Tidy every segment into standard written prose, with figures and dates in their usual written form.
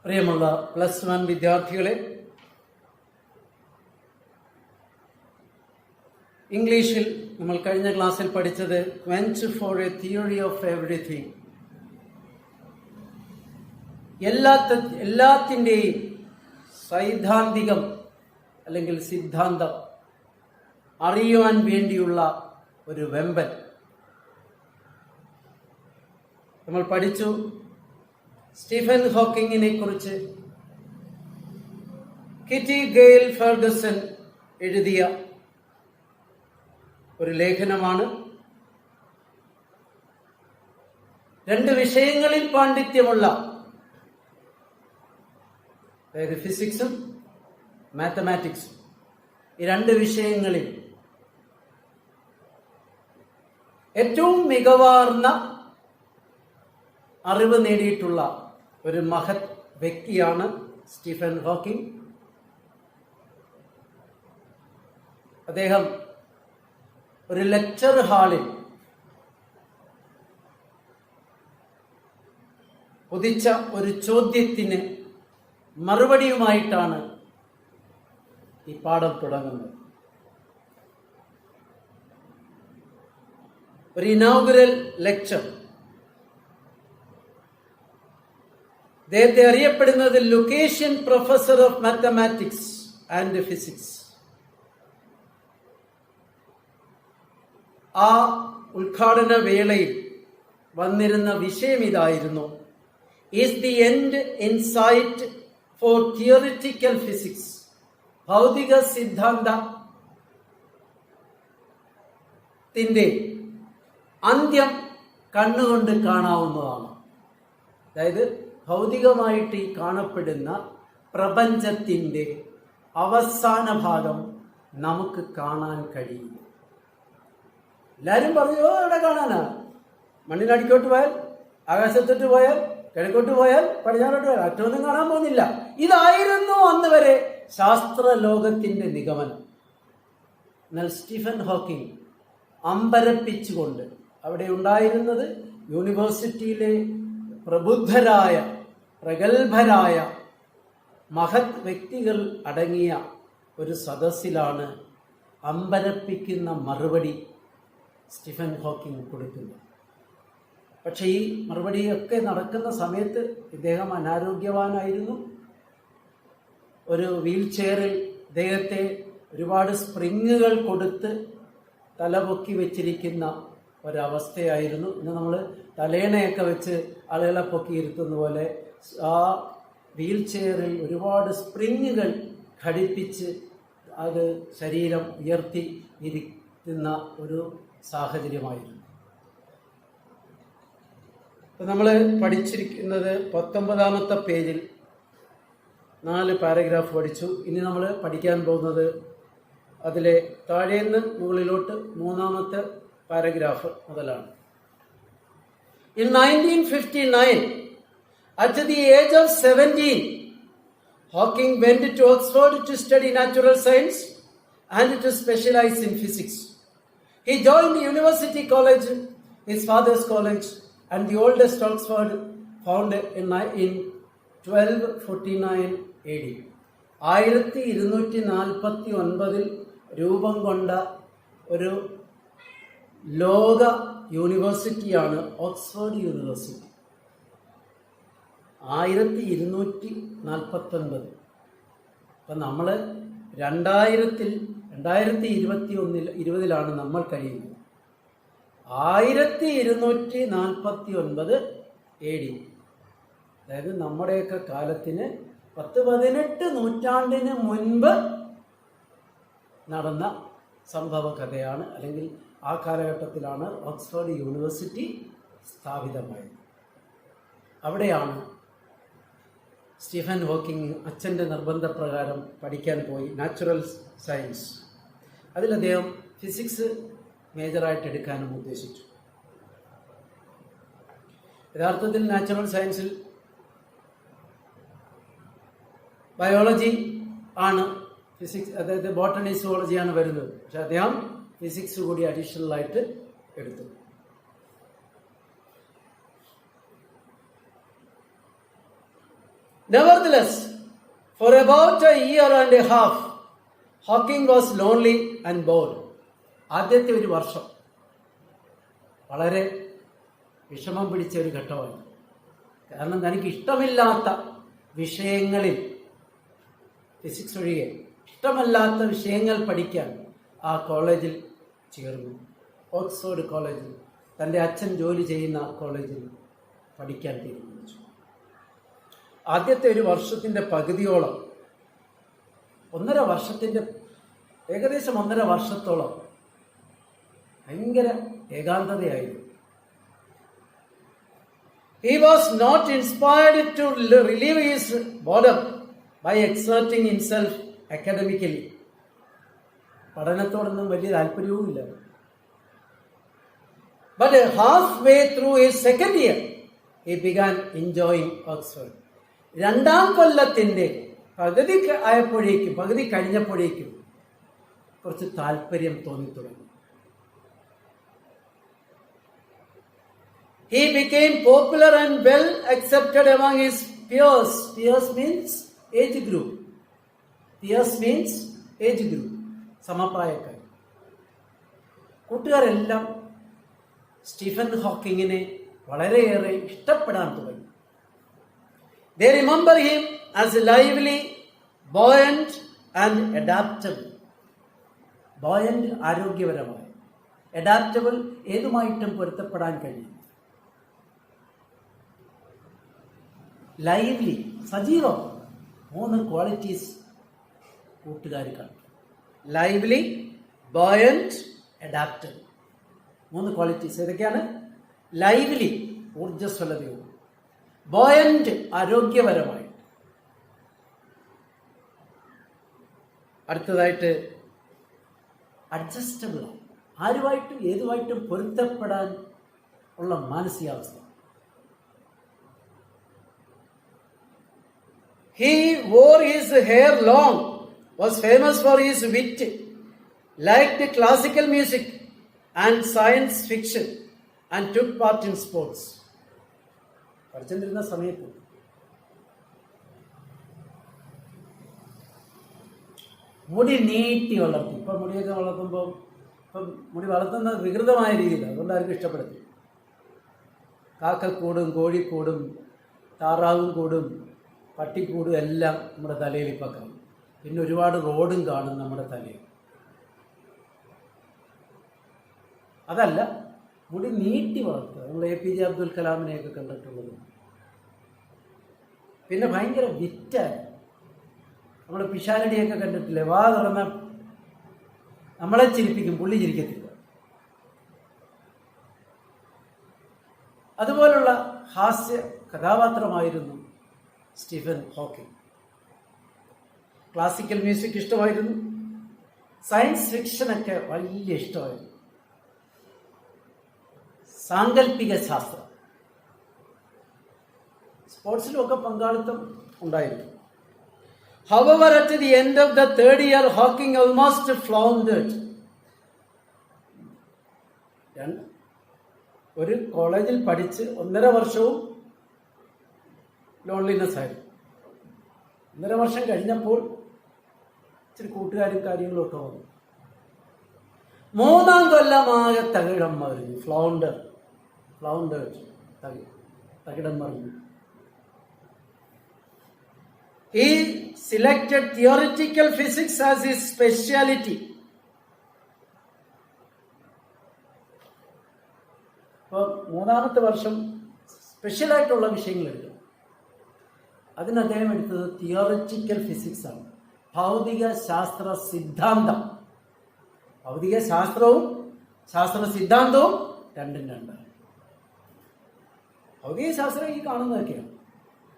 പ്രിയമുള്ള +1 വിദ്യാർത്ഥികളെ, ഇംഗ്ലീഷിൽ നമ്മൾ കഴിഞ്ഞ ക്ലാസ്സിൽ പഠിച്ചത് ക്വെഞ്ച് for a theory of everything. എല്ലാത്തിൻ്റെയും സൈദ്ധാന്തികം അല്ലെങ്കിൽ സിദ്ധാന്തം അറിയുവാൻ വേണ്ടിയുള്ള ഒരു വെമ്പൽ നമ്മൾ പഠിച്ചു. സ്റ്റീഫൻ ഹോക്കിങ്ങിനെ കുറിച്ച് കിറ്റി ഗെയിൽ ഫെർഗസൺ എഴുതിയ ഒരു ലേഖനമാണ്. 2 വിഷയങ്ങളിൽ പാണ്ഡിത്യമുള്ള, അതായത് ഫിസിക്സും മാത്തമാറ്റിക്സും, ഈ 2 വിഷയങ്ങളിൽ ഏറ്റവും മികവാർന്ന അറിവ് നേടിയിട്ടുള്ള ഒരു മഹത് വ്യക്തിയാണ് സ്റ്റീഫൻ ഹോക്കിംഗ്. അദ്ദേഹം ഒരു ലെക്ചർ ഹാളിൽ ഉദിച്ച ഒരു ചോദ്യത്തിന് മറുപടിയുമായിട്ടാണ് ഈ പാഠം തുടങ്ങുന്നത്. ഒരു ഇനോഗുറൽ ലെക്ചർ. അദ്ദേഹത്തെ അറിയപ്പെടുന്നത് Lucasian professor of mathematics and physics. ആ ഉദ്ഘാടന വേളയിൽ വന്നിരുന്ന വിഷയം ഇതായിരുന്നു: is the end in sight for theoretical physics? ഭൗതിക സിദ്ധാന്തത്തിന്റെ അന്ത്യം കണ്ണുകൊണ്ട് കാണാവുന്നതാണ്. അതായത് ഭൗതികമായിട്ട് ഈ കാണപ്പെടുന്ന പ്രപഞ്ചത്തിൻ്റെ അവസാന ഭാഗം നമുക്ക് കാണാൻ കഴിയും. എല്ലാവരും പറഞ്ഞു, എവിടെ കാണാനാ? മണ്ണിനടിക്കോട്ട് പോയാൽ, ആകാശത്തോട്ട് പോയാൽ, കിഴക്കോട്ട് പോയാൽ, പടിഞ്ഞാറോട്ട് പോയാൽ, മറ്റൊന്നും കാണാൻ പോകുന്നില്ല. ഇതായിരുന്നു അന്ന് വരെ ശാസ്ത്ര ലോകത്തിന്റെ നിഗമനം. എന്നാൽ സ്റ്റീഫൻ ഹോക്കിംഗ് അമ്പരപ്പിച്ചുകൊണ്ട്, അവിടെ ഉണ്ടായിരുന്നത് യൂണിവേഴ്സിറ്റിയിലെ പ്രബുദ്ധരായ, പ്രഗത്ഭരായ മഹത് വ്യക്തികൾ അടങ്ങിയ ഒരു സദസ്സിലാണ് അമ്പരപ്പിക്കുന്ന മറുപടി സ്റ്റീഫൻ ഹോക്കിംഗ് കൊടുക്കുന്നത്. പക്ഷേ ഈ മറുപടിയൊക്കെ നടക്കുന്ന സമയത്ത് ഇദ്ദേഹം അനാരോഗ്യവാനായിരുന്നു. ഒരു വീൽ ചെയറിൽ ഇദ്ദേഹത്തെ ഒരുപാട് സ്പ്രിങ്ങുകൾ കൊടുത്ത് തലപൊക്കി വെച്ചിരിക്കുന്ന ഒരവസ്ഥയായിരുന്നു. ഇന്ന് നമ്മൾ തലേണയൊക്കെ വെച്ച് ആളുകളെ പൊക്കി ഇരുത്തുന്ന പോലെ ആ വീൽ ചെയറിൽ ഒരുപാട് സ്പ്രിങ്ങുകൾ ഘടിപ്പിച്ച് അത് ശരീരം ഉയർത്തി ഇരിക്കുന്ന ഒരു സാഹചര്യമായിരുന്നു. ഇപ്പം നമ്മൾ പഠിച്ചിരിക്കുന്നത് 19ാമത്തെ പേജിൽ 4 പാരഗ്രാഫ് പഠിച്ചു. ഇനി നമ്മൾ പഠിക്കാൻ പോകുന്നത് അതിലെ താഴേന്ന് മുകളിലോട്ട് 3ാമത്തെ പാരഗ്രാഫ് മുതലാണ്. In 1959, at the age of 17, Hawking went to Oxford to study natural science and to specialize in physics. He joined University College, his father's college, and the oldest Oxford, founded in 1249 AD. 1249 രൂപം കൊണ്ട ഒരു ലോക യൂണിവേഴ്സിറ്റിയാണ് Oxford university. 1249. അപ്പം നമ്മൾ 2020 നമ്മൾ കഴിയുന്നത്. 1249 AD, അതായത് നമ്മുടെയൊക്കെ കാലത്തിന് 10-18 നൂറ്റാണ്ടിന് മുൻപ് നടന്ന സംഭവ കഥയാണ്. അല്ലെങ്കിൽ ആ കാലഘട്ടത്തിലാണ് ഓക്സ്ഫോർഡ് യൂണിവേഴ്സിറ്റി സ്ഥാപിതമായത്. അവിടെയാണ് സ്റ്റീഫൻ ഹോക്കിംഗ് അച്ഛൻ്റെ നിർബന്ധപ്രകാരം പഠിക്കാൻ പോയി നാച്ചുറൽ സയൻസ്. അതിൽ അദ്ദേഹം ഫിസിക്സ് മേജറായിട്ട് എടുക്കാനും ഉദ്ദേശിച്ചു. യഥാർത്ഥത്തിൽ നാച്ചുറൽ സയൻസിൽ ബയോളജി ആണ്, ഫിസിക്സ്, അതായത് ബോട്ടണി, സുവോളജിയാണ് വരുന്നത്. പക്ഷെ അദ്ദേഹം ഫിസിക്സ് കൂടി അഡീഷണൽ ആയിട്ട് എടുത്തു. Nevertheless, for about a year and a half, Hawking was lonely and bored. ആദ്യത്തെ ഒരു വർഷം വളരെ വിഷമം പിടിച്ച ഒരു ഘട്ടമായി. കാരണം തനിക്ക് ഇഷ്ടമില്ലാത്ത വിഷയങ്ങളിൽ, ഫിസിക്സ് ഒഴികെ ഇഷ്ടമല്ലാത്ത വിഷയങ്ങൾ പഠിക്കാൻ ആ കോളേജിൽ ചേർന്നു. ഓക്സ്ഫോർഡ് കോളേജിൽ, തൻ്റെ അച്ഛൻ ജോലി ചെയ്യുന്ന കോളേജിൽ പഠിക്കാൻ തീരുമാനിച്ചു. ആദ്യത്തെ ഒരു വർഷത്തിൻ്റെ പകുതിയോളം, ഏകദേശം 1.5 വർഷത്തോളം ഭയങ്കര ഏകാന്തതയായിരുന്നു. He was not inspired to relieve his boredom by exerting himself academically. പഠനത്തോടൊന്നും വലിയ താല്പര്യവുമില്ല. But halfway through his second year, he began enjoying Oxford. 2ാം കൊല്ലത്തിന്റെ പകുതി കഴിഞ്ഞപ്പോഴേക്കും കുറച്ച് താല്പര്യം തോന്നി തുടങ്ങി. He became popular and well accepted among his peers. Peers means age group. സമപ്രായക്കാർ. കൂട്ടുകാരെല്ലാം Stephen ഹോക്കിങ്ങിനെ വളരെയേറെ ഇഷ്ടപ്പെടാൻ തുടങ്ങി. They remember him as lively, buoyant and adaptable. Buoyant ആരോഗ്യപരമായ, adaptable ഏതുമായിട്ടും പൊരുത്തപ്പെടാൻ കഴിയും. ലൈവ്ലി സജീവം, 3 ക്വാളിറ്റീസ് കൂട്ടുകാർ കണ്ടു. Lively, buoyant, adaptable. 3 ക്വാളിറ്റീസ് ഏതൊക്കെയാണ്? ലൈവ്ലി ഊർജ്ജസ്വലതയും, ബോയന്റ് ആരോഗ്യപരമായി, അടുത്തതായിട്ട് അഡ്ജസ്റ്റബിൾ, ആരുമായിട്ടും ഏതുമായിട്ടും പൊരുത്തപ്പെടാൻ ഉള്ള മാനസികാവസ്ഥ. He wore his hair long, was famous for his wit, liked classical music and science fiction, and took part in sports. പഠിച്ചിരുന്ന സമയത്ത് മുടി നീട്ടി വളർത്തി. ഇപ്പം മുടിയൊക്കെ വളർത്തുമ്പോൾ മുടി വളർത്തുന്നത് വികൃതമായ രീതിയിലാണ്, അതുകൊണ്ട് ആർക്കും ഇഷ്ടപ്പെടുത്തി. കാക്കക്കൂടും കോഴിക്കൂടും താറാവും കൂടും പട്ടിക്കൂടും എല്ലാം നമ്മുടെ തലയിൽ ഇപ്പം കാണും. പിന്നെ ഒരുപാട് റോഡും കാണും നമ്മുടെ തലയിൽ. അതല്ല, മുടി നീട്ടി വളർത്തുക. നമ്മൾ APJ അബ്ദുൽ കലാമിനെയൊക്കെ കണ്ടിട്ടുള്ളത്. പിന്നെ ഭയങ്കര വിറ്റായി. നമ്മൾ പിഷാരടിയൊക്കെ കണ്ടിട്ടില്ലേ? വാ തുറന്ന നമ്മളെ ചിരിപ്പിക്കും, പുള്ളി ചിരിക്കത്തില്ല. അതുപോലുള്ള ഹാസ്യ കഥാപാത്രമായിരുന്നു സ്റ്റീഫൻ ഹോക്കിംഗ്. ക്ലാസിക്കൽ മ്യൂസിക് ഇഷ്ടമായിരുന്നു, സയൻസ് ഫിക്ഷനൊക്കെ വലിയ ഇഷ്ടമായിരുന്നു, സാങ്കല്പിക ശാസ്ത്രം, സ്പോർട്സിലുമൊക്കെ പങ്കാളിത്തം ഉണ്ടായിരുന്നു. However, at the end of the 3rd year, Hawking almost floundered. ഒരു കോളേജിൽ പഠിച്ച് 1.5 വർഷവും ലോൺലിനെസ് ആയിരുന്നു. 1.5 വർഷം കഴിഞ്ഞപ്പോൾ ഇച്ചിരി കൂട്ടുകാരും കാര്യങ്ങളും ഒക്കെ വന്നു. 3ാം കൊല്ലമാകെ തകിടം മറിഞ്ഞു. തകിടം മറിഞ്ഞു. He selected theoretical physics as his speciality. അപ്പോൾ 3ാമത്തെ വർഷം സ്പെഷ്യലായിട്ടുള്ള വിഷയങ്ങൾ എടുക്കും. അതിന് അദ്ദേഹം എടുത്തത് തിയോറിറ്റിക്കൽ ഫിസിക്സ് ആണ്. ഭൗതിക ശാസ്ത്ര സിദ്ധാന്തം. ഭൗതിക ശാസ്ത്രവും ശാസ്ത്ര സിദ്ധാന്തവും രണ്ടും രണ്ടാണ്. ഭൗതിക ശാസ്ത്രം ഈ കാണുന്നതൊക്കെയാണ്.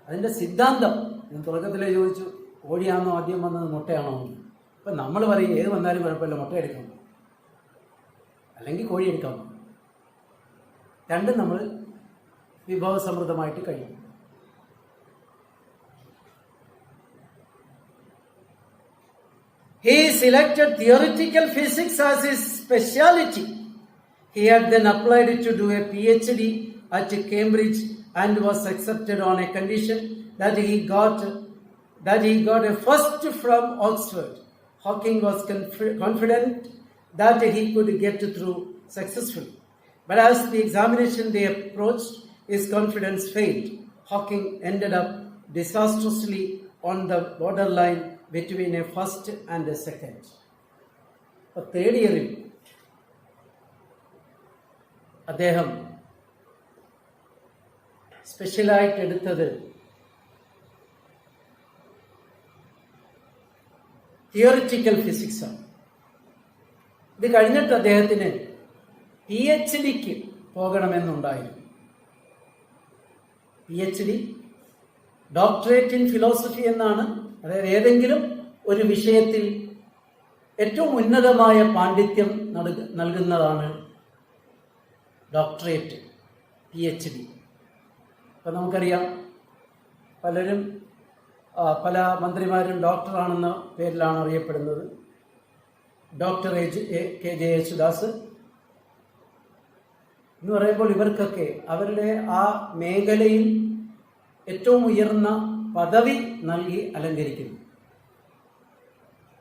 അതിൻ്റെ സിദ്ധാന്തം ഞാൻ തുടക്കത്തിലേ ചോദിച്ചു, കോഴിയാണോ ആദ്യം വന്നത് മുട്ടയാണോ എന്ന്. ഇപ്പം നമ്മൾ പറയും ഏത് വന്നാലും കുഴപ്പമില്ല, മുട്ട എടുക്കാൻ പോകും അല്ലെങ്കിൽ കോഴി എടുക്കാൻ പോകും. രണ്ടും നമ്മൾ വിഭവസമൃദ്ധമായിട്ട് കഴിയും. He selected theoretical physics as his speciality. He had then applied to do a PhD at Cambridge and was accepted on a condition that he got a first from Oxford. Hawking was confident that he could get through successfully. But as the examination day approached, his confidence failed. Hawking ended up disastrously on the borderline between a first and a second. A third year, അദ്ദേഹം സ്പെഷ്യലായിട്ട് എടുത്തത് theoretical ഫിസിക്സാണ്. ഇത് കഴിഞ്ഞിട്ട് അദ്ദേഹത്തിന് PhDക്ക് പോകണമെന്നുണ്ടായിരുന്നു. PhD doctorate in philosophy എന്നാണ്. അതായത് ഏതെങ്കിലും ഒരു വിഷയത്തിൽ ഏറ്റവും ഉന്നതമായ പാണ്ഡിത്യം നൽകുന്നതാണ് ഡോക്ടറേറ്റ്, PhD. അപ്പം നമുക്കറിയാം, പലരും പല മന്ത്രിമാരും ഡോക്ടറാണെന്ന പേരിലാണ് അറിയപ്പെടുന്നത്. ഡോക്ടർ KJ യേശുദാസ് എന്ന് പറയുമ്പോൾ ഇവർക്കൊക്കെ അവരുടെ ആ മേഖലയിൽ ഏറ്റവും ഉയർന്ന പദവി നൽകി അലങ്കരിക്കുന്നു.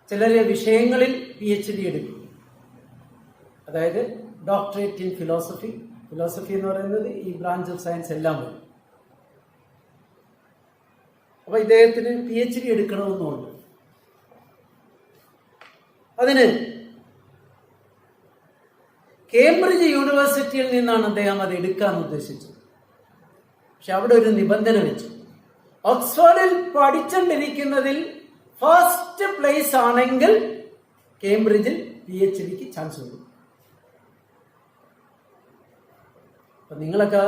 ചിലരെ വിഷയങ്ങളിൽ PhD എടുക്കും. അതായത് ഡോക്ടറേറ്റ് ഇൻ ഫിലോസഫി എന്ന് പറയുന്നത് ഈ ബ്രാഞ്ച് ഓഫ് സയൻസ് എല്ലാം വരും. അപ്പോൾ ഇദ്ദേഹത്തിന് PhD എടുക്കണമെന്നുണ്ട്. അതിന് കേംബ്രിഡ്ജ് യൂണിവേഴ്സിറ്റിയിൽ നിന്നാണ് അദ്ദേഹം അത് എടുക്കാൻ ഉദ്ദേശിച്ചത്. പക്ഷെ അവിടെ ഒരു നിബന്ധന വെച്ചു. ഓക്സ്ഫോർഡിൽ പഠിച്ചുകൊണ്ടിരിക്കുന്നതിൽ ഫസ്റ്റ് പ്ലേസ് ആണെങ്കിൽ കേംബ്രിഡ്ജിൽ PhDക്ക് ചാൻസ് കൊടുക്കും. അപ്പം നിങ്ങളൊക്കെ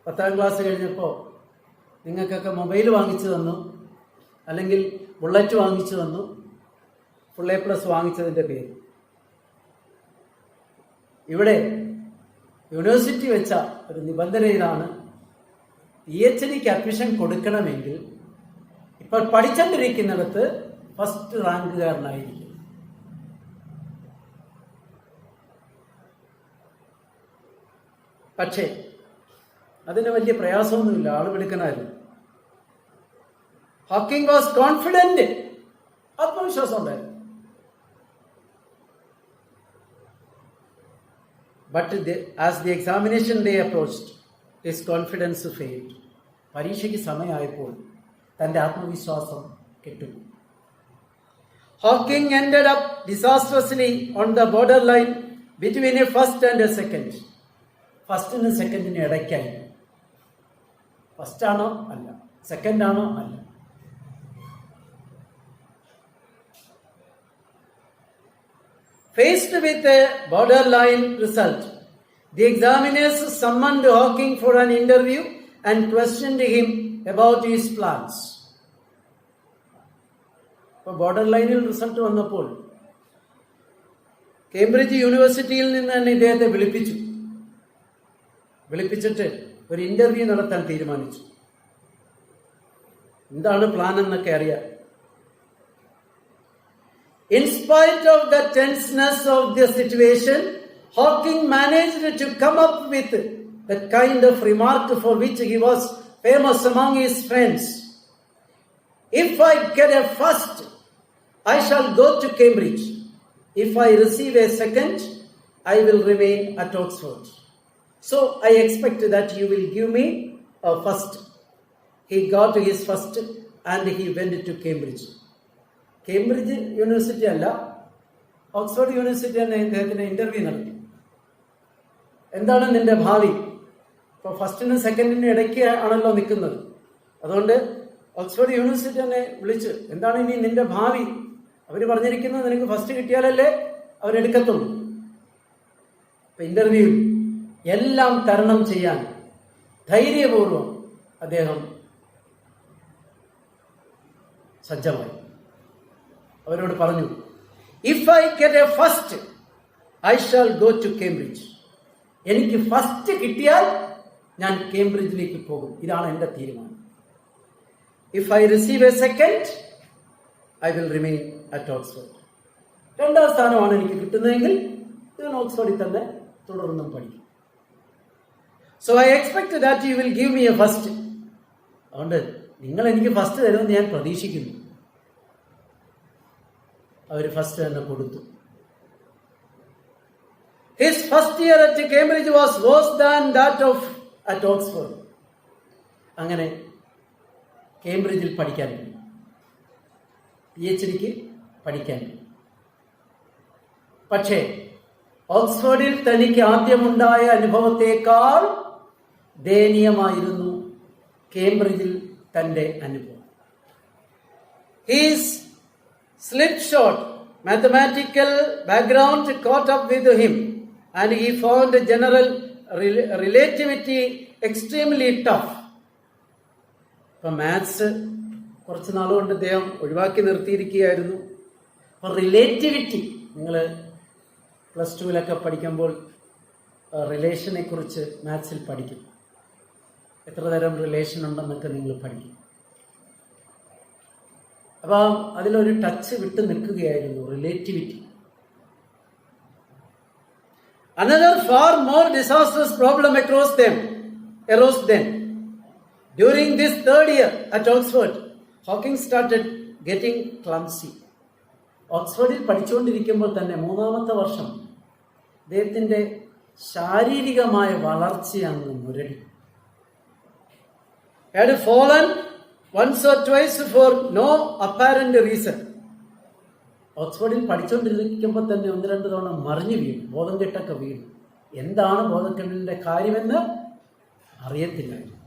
10ാം ക്ലാസ് കഴിഞ്ഞപ്പോൾ നിങ്ങൾക്കൊക്കെ മൊബൈൽ വാങ്ങിച്ചു തന്നു, അല്ലെങ്കിൽ ബുള്ളറ്റ് വാങ്ങിച്ചു തന്നു, ഫുൾ A+ വാങ്ങിച്ചതിൻ്റെ പേര്. ഇവിടെ യൂണിവേഴ്സിറ്റി വെച്ച ഒരു നിബന്ധന ഇതാണ്: PhDക്ക് അഡ്മിഷൻ കൊടുക്കണമെങ്കിൽ ഇപ്പോൾ പഠിച്ചുകൊണ്ടിരിക്കുന്നിടത്ത് ഫസ്റ്റ് റാങ്കുകാരനായിരിക്കും. പക്ഷേ അതിന് വലിയ പ്രയാസമൊന്നുമില്ല, ആള് മിടുക്കനായിരുന്നു. ഹോക്കിംഗ് വാസ് കോൺഫിഡന്റ്, ആത്മവിശ്വാസം ഉണ്ടായിരുന്നു. But as the examination day approached, his confidence failed. പരീക്ഷയ്ക്ക് സമയമായപ്പോൾ തൻ്റെ ആത്മവിശ്വാസം കെട്ടുപോയി. Hawking ended up disastrously on the borderline between a first and a second. ഫസ്റ്റിനും സെക്കൻഡിനും ഇടയ്ക്കായി. ഫസ്റ്റ് ആണോ അല്ല, സെക്കൻഡ് ആണോ അല്ല. Faced with a borderline result, the examiners summoned Hawking for an interview and questioned him about his plans. ഇപ്പോൾ border ലൈനിൽ result വന്നപ്പോൾ കേംബ്രിഡ്ജ് യൂണിവേഴ്സിറ്റിയിൽ നിന്ന് തന്നെ ഇദ്ദേഹത്തെ വിളിപ്പിച്ചിട്ട് ഒരു ഇന്റർവ്യൂ നടത്താൻ തീരുമാനിച്ചു. എന്താണ് പ്ലാൻ എന്നൊക്കെ അറിയാം. In spite of the tenseness of the situation, Hawking managed to come up with the kind of remark for which he was famous among his friends. If I get a first, I shall go to Cambridge. If I receive a second, I will remain at Oxford. So I expect that you will give me a first. He got his first and he went to Cambridge. Cambridge university അല്ല, Oxford university തന്നെ ഇദ്ദേഹത്തിന് interview നടത്തി. എന്താണ് നിന്റെ ഭാവി? ഇപ്പോൾ ഫസ്റ്റിനും സെക്കൻഡിനും ഇടയ്ക്ക് ആണല്ലോ നിൽക്കുന്നത്. അതുകൊണ്ട് ഓക്സ്ഫോർഡ് യൂണിവേഴ്സിറ്റി തന്നെ വിളിച്ച്, എന്താണ് ഇനി നിന്റെ ഭാവി? അവർ പറഞ്ഞിരിക്കുന്നത് നിനക്ക് ഫസ്റ്റ് കിട്ടിയാലല്ലേ അവരെടുക്കത്തുള്ളൂ. ഇപ്പം ഇന്റർവ്യൂവിൽ എല്ലാം തരണം ചെയ്യാൻ ധൈര്യപൂർവ്വം അദ്ദേഹം സജ്ജമായി. അവരോട് പറഞ്ഞു, if I get a first I shall go to Cambridge. എനിക്ക് ഫസ്റ്റ് കിട്ടിയാൽ ഞാൻ കേംബ്രിഡ്ജിലേക്ക് പോകും, ഇതാണ് എൻ്റെ തീരുമാനം. If I receive a second I will remain at Oxford. രണ്ടാം സ്ഥാനമാണ് എനിക്ക് കിട്ടുന്നതെങ്കിൽ ഞാൻ ഓക്സ്ഫോർഡിൽ തന്നെ തുടർന്നും പഠിക്കും. So I expect that you will give me a first. അതുകൊണ്ട് നിങ്ങൾ എനിക്ക് ഫസ്റ്റ് തരുമെന്ന് ഞാൻ പ്രതീക്ഷിക്കുന്നു. അവർ ഫസ്റ്റ് തന്നെ കൊടുത്തു. His first year at Cambridge was worse than that of at Oxford. അങ്ങനെ കേംബ്രിഡ്ജിൽ പഠിക്കാൻ PhDക്ക് പഠിക്കാൻ. പക്ഷേ ഓക്സ്ഫോർഡിൽ തനിക്ക് ആദ്യമുണ്ടായ അനുഭവത്തേക്കാൾ ദയനീയമായിരുന്നു കേംബ്രിഡ്ജിൽ തൻ്റെ അനുഭവം. His slipshod mathematical background caught up with him and he found general relativity extremely tough. ഇപ്പം മാത്സ് കുറച്ച് നാളുകൊണ്ട് അദ്ദേഹം ഒഴിവാക്കി നിർത്തിയിരിക്കുകയായിരുന്നു. അപ്പം റിലേറ്റിവിറ്റി, നിങ്ങൾ +2 പഠിക്കുമ്പോൾ റിലേഷനെ കുറിച്ച് മാത്സിൽ പഠിക്കും. എത്ര തരം റിലേഷൻ ഉണ്ടെന്നൊക്കെ നിങ്ങൾ പഠിക്കും. അപ്പം അതിലൊരു ടച്ച് വിട്ട് നിൽക്കുകയായിരുന്നു relativity. Another far more disastrous problem arose then. During this third year at Oxford, Hawking started getting clumsy. ഓക്സ്ഫോർഡിൽ പഠിച്ചുകൊണ്ടിരിക്കുമ്പോൾ തന്നെ 3ാമത്തെ വർഷം അദ്ദേഹത്തിൻ്റെ ശാരീരികമായ വളർച്ച അങ്ങ് മുരടി. He had fallen once or twice for no apparent reason. ഓക്സ്ഫോർഡിൽ പഠിച്ചുകൊണ്ടിരിക്കുമ്പോൾ തന്നെ 1-2 തവണ മറിഞ്ഞു വീണു, ബോധം കെട്ടൊക്കെ വീണു. എന്താണ് ബോധക്കെട്ടിൻ്റെ കാര്യമെന്ന് അറിയത്തില്ലായിരുന്നു.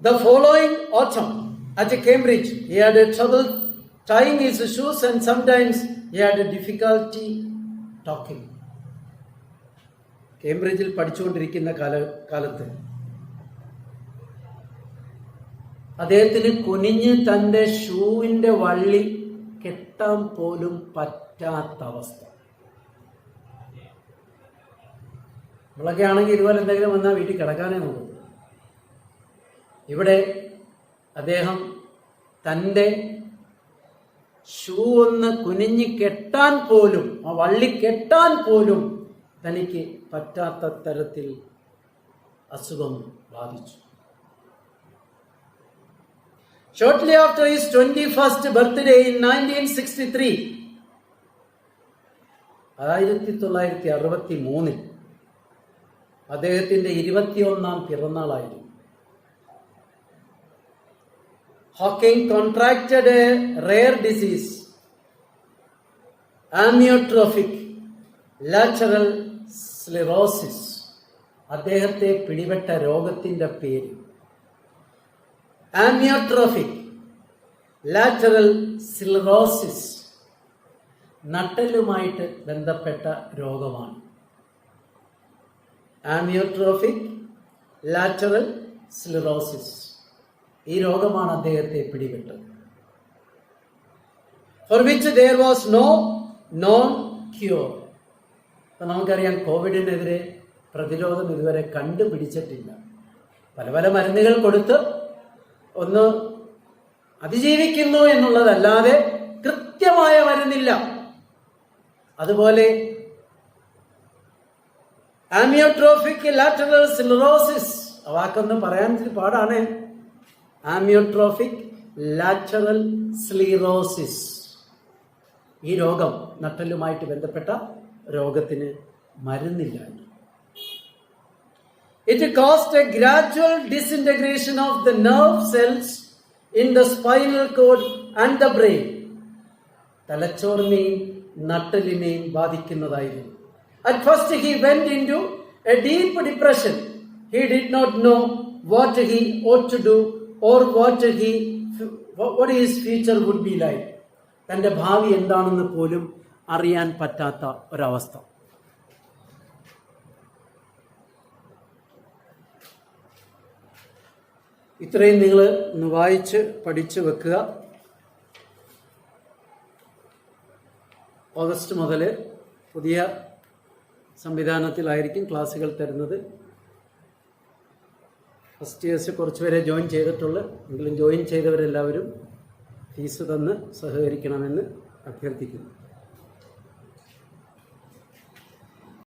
The following autumn at Cambridge, he had trouble tying his shoes and sometimes he had difficulty talking. കേംബ്രിഡ്ജിൽ പഠിച്ചുകൊണ്ടിരിക്കുന്ന കാലത്ത് അദ്ദേഹത്തിന് കുനിഞ്ഞ് തൻ്റെ ഷൂവിൻ്റെ വള്ളി കെട്ടാൻ പോലും പറ്റാത്ത അവസ്ഥ. നമ്മളൊക്കെ ആണെങ്കിൽ ഇതുപോലെ എന്തെങ്കിലും വന്നാൽ വീട്ടിൽ കിടക്കാനേ നോക്കും. ഇവിടെ അദ്ദേഹം തൻ്റെ ഷൂ ഒന്ന് കുനിഞ്ഞ് കെട്ടാൻ പോലും, ആ വള്ളി കെട്ടാൻ പോലും തനിക്ക് പറ്റാത്ത തരത്തിൽ അസുഖം ബാധിച്ചു. Shortly after his 21st birthday in 1963, 1963 അദ്ദേഹത്തിൻ്റെ 21ാം പിറന്നാളായിരുന്നു. Hawking contracted a rare disease, amyotrophic lateral sclerosis. അദ്ദേഹത്തെ പിടിപെട്ട രോഗത്തിൻ്റെ പേര് ആമിയോട്രോഫിക് ലാറ്ററൽ സ്ക്ലെറോസിസ്, നട്ടെല്ലുമായിട്ട് ബന്ധപ്പെട്ട രോഗമാണ്. ആമിയോട്രോഫിക് ലാറ്ററൽ സ്ക്ലെറോസിസ്, ഈ രോഗമാണ് അദ്ദേഹത്തെ പിടിപെട്ടത്. For which there was no known cure. അപ്പം നമുക്കറിയാം, കോവിഡിനെതിരെ പ്രതിരോധം ഇതുവരെ കണ്ടുപിടിച്ചിട്ടില്ല. പല പല മരുന്നുകൾ കൊടുത്ത് ഒന്ന് അതിജീവിക്കുന്നു എന്നുള്ളതല്ലാതെ കൃത്യമായ മരുന്നില്ല. അതുപോലെ ആമിയോട്രോഫിക് ലാറ്ററൽ സ്ക്ലെറോസിസ്, വാക്കൊന്നും പറയാൻ പാടാണ്. ആമിയോട്രോഫിക് ലാറ്ററൽ സ്ക്ലെറോസിസ്, ഈ രോഗം, നട്ടെല്ലുമായിട്ട് ബന്ധപ്പെട്ട രോഗത്തിന് മരുന്നില്ല. It caused a gradual disintegration of the nerve cells in the spinal cord and the brain. തലച്ചോറിനെയും നട്ടെല്ലിനെയും ബാധിക്കുന്നതായിരുന്നു. At first he went into a deep depression. He did not know what he ought to do or what his future would be like. തൻ്റെ ഭാവി എന്താണെന്ന് പോലും അറിയാൻ പറ്റാത്ത ഒരവസ്ഥ. ഇത്രയും നിങ്ങൾ ഒന്ന് വായിച്ച് പഠിച്ചു വെക്കുക. ഓഗസ്റ്റ് മുതൽ പുതിയ സംവിധാനത്തിലായിരിക്കും ക്ലാസ്സുകൾ തരുന്നത്. ഫസ്റ്റ് ഇയേഴ്സ് കുറച്ചുപേരെ ജോയിൻ ചെയ്തിട്ടുള്ളൂ. എങ്കിലും ജോയിൻ ചെയ്തവരെല്ലാവരും ഫീസ് തന്ന് സഹകരിക്കണമെന്ന് അഭ്യർത്ഥിക്കുന്നു.